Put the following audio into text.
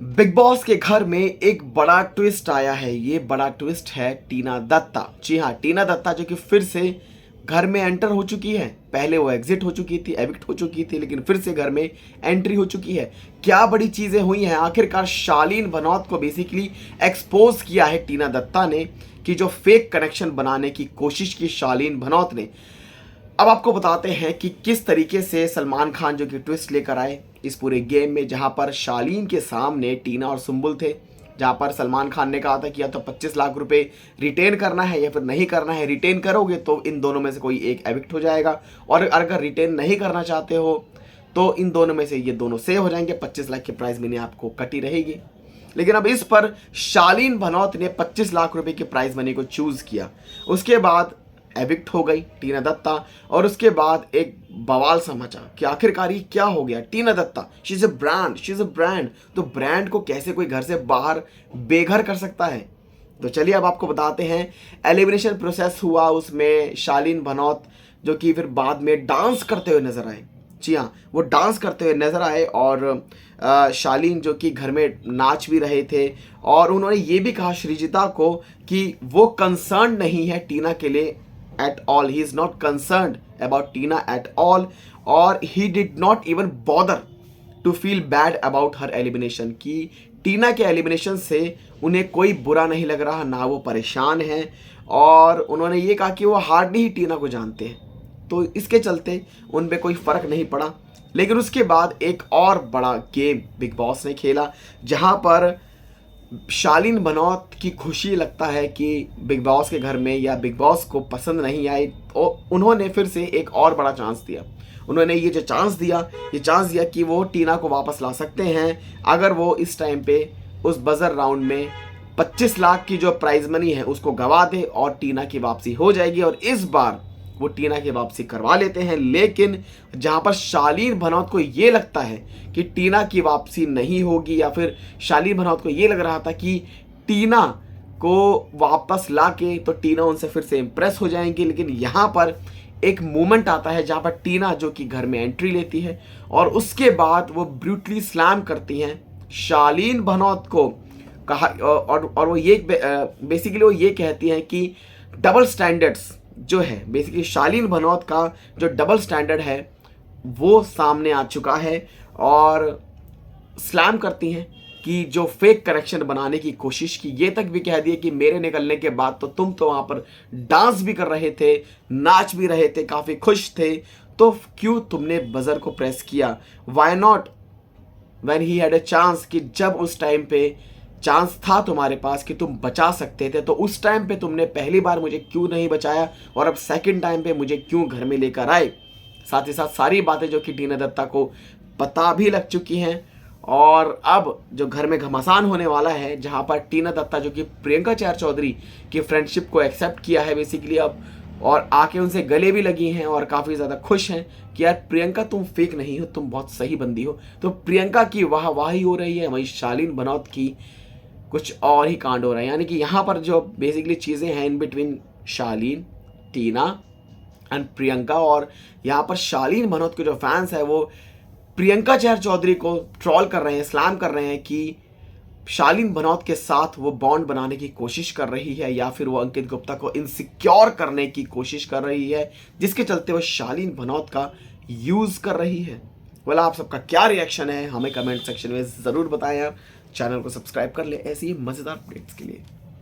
Big boss के घर में एक बड़ा ट्विस्ट आया है। ये बड़ा ट्विस्ट है टीना दत्ता। जी हाँ, टीना दत्ता जो कि फिर से घर में एंटर हो चुकी है। पहले वो एग्जिट हो चुकी थी, एविक्ट हो चुकी थी, लेकिन फिर से घर में एंट्री हो चुकी है। क्या बड़ी चीजें हुई हैं। आखिरकार शालीन भनौत को बेसिकली एक्सपोज किया है टीना दत्ता ने कि जो फेक कनेक्शन बनाने की कोशिश की शालीन भनौत ने। अब आपको बताते हैं कि किस तरीके से सलमान खान जो कि ट्विस्ट लेकर आए इस पूरे गेम में, जहां पर शालीन के सामने टीना और सुम्बुल थे। जहां पर सलमान खान ने कहा था कि या तो 25 लाख रुपए रिटेन करना है या फिर नहीं करना है। रिटेन करोगे तो इन दोनों में से कोई एक एविक्ट हो जाएगा, और अगर रिटेन नहीं करना चाहते हो तो इन दोनों में से ये दोनों सेव हो जाएंगे। 25 लाख की प्राइज मनी आपको कटी रहेगी। लेकिन अब इस पर शालीन भनौत ने 25 लाख रुपए की प्राइज मनी को चूज किया। उसके बाद एविक्ट हो गई टीना दत्ता, और उसके बाद एक बवाल समझा कि आखिरकार ये क्या हो गया। Tina Dutta she is a brand, तो ब्रांड को कैसे कोई घर से बाहर बेघर कर सकता है। तो चलिए अब आपको बताते हैं। एलिमिनेशन प्रोसेस हुआ, उसमें शालीन भनौत जो कि फिर बाद में डांस करते हुए नजर आए। जी हाँ, वो डांस करते हुए नजर आए, और शालीन जो कि घर में नाच भी रहे थे, और उन्होंने ये भी कहा श्रीजिता को कि वो कंसर्न नहीं है टीना के लिए at all. He is not concerned about Tina at all, or he did not even bother to feel bad about her elimination. कि टीना के एलिमिनेशन से उन्हें कोई बुरा नहीं लग रहा, ना वो परेशान हैं, और उन्होंने ये कहा कि वो हार्डली ही टीना को जानते हैं, तो इसके चलते उन पे कोई फर्क नहीं पड़ा। लेकिन उसके बाद एक और बड़ा गेम बिग बॉस ने खेला, जहां पर शालीन भनौत की खुशी लगता है कि बिग बॉस के घर में या बिग बॉस को पसंद नहीं आए, तो उन्होंने फिर से एक और बड़ा चांस दिया। उन्होंने ये जो चांस दिया कि वो टीना को वापस ला सकते हैं अगर वो इस टाइम पे उस बजर राउंड में 25 लाख की जो प्राइज मनी है उसको गवा दे, और टीना की वापसी हो जाएगी, और इस बार वो टीना की वापसी करवा लेते हैं। लेकिन जहां पर शालीन भनौत को ये लगता है कि टीना की वापसी नहीं होगी, या फिर शालीन भनौत को ये लग रहा था कि टीना को वापस लाके तो टीना उनसे फिर से इंप्रेस हो जाएंगी। लेकिन यहाँ पर एक मोमेंट आता है जहां पर टीना जो कि घर में एंट्री लेती है, और उसके बाद वो ब्रूटली स्लैम करती हैं शालीन भनौत को। कहा और वो ये बेसिकली वो ये कहती हैं कि डबल स्टैंडर्ड्स जो है, बेसिकली शालीन भनौत का जो डबल स्टैंडर्ड है वो सामने आ चुका है, और स्लैम करती हैं कि जो फेक कनेक्शन बनाने की कोशिश की, ये तक भी कह दिए कि मेरे निकलने के बाद तो तुम तो वहां पर डांस भी कर रहे थे, नाच भी रहे थे, काफी खुश थे, तो क्यों तुमने बजर को प्रेस किया। Why not when he had a chance, कि जब उस टाइम पे चांस था तुम्हारे पास कि तुम बचा सकते थे, तो उस टाइम पे तुमने पहली बार मुझे क्यों नहीं बचाया, और अब सेकंड टाइम पे मुझे क्यों घर में लेकर आए। साथ ही साथ सारी बातें जो कि टीना दत्ता को पता भी लग चुकी हैं, और अब जो घर में घमासान होने वाला है, जहां पर टीना दत्ता जो कि प्रियंका चैर चौधरी की फ्रेंडशिप को एक्सेप्ट किया है बेसिकली अब, और आके उनसे गले भी लगी हैं और काफ़ी ज़्यादा खुश हैं कि यार प्रियंका तुम फेक नहीं हो, तुम बहुत सही बंदी हो। तो प्रियंका की वाहवाही हो रही है, वहीं शालीन भनौत की कुछ और ही कांड हो रहा है। यानी कि यहाँ पर जो बेसिकली चीज़ें हैं in between Shaleen, Tina and Priyanka, और यहाँ पर शालीन भनौत के जो फैंस है वो प्रियंका चैर चौधरी को ट्रॉल कर रहे हैं, स्लैम कर रहे हैं कि शालीन भनौत के साथ वो बॉन्ड बनाने की कोशिश कर रही है, या फिर वो अंकित गुप्ता को इनसिक्योर करने की कोशिश कर रही है, जिसके चलते वो शालीन भनौत का यूज कर रही है। बोला आप सबका क्या रिएक्शन है, हमें कमेंट सेक्शन में ज़रूर बताएं। आप चैनल को सब्सक्राइब कर ले ऐसी ही मज़ेदार अपडेट्स के लिए।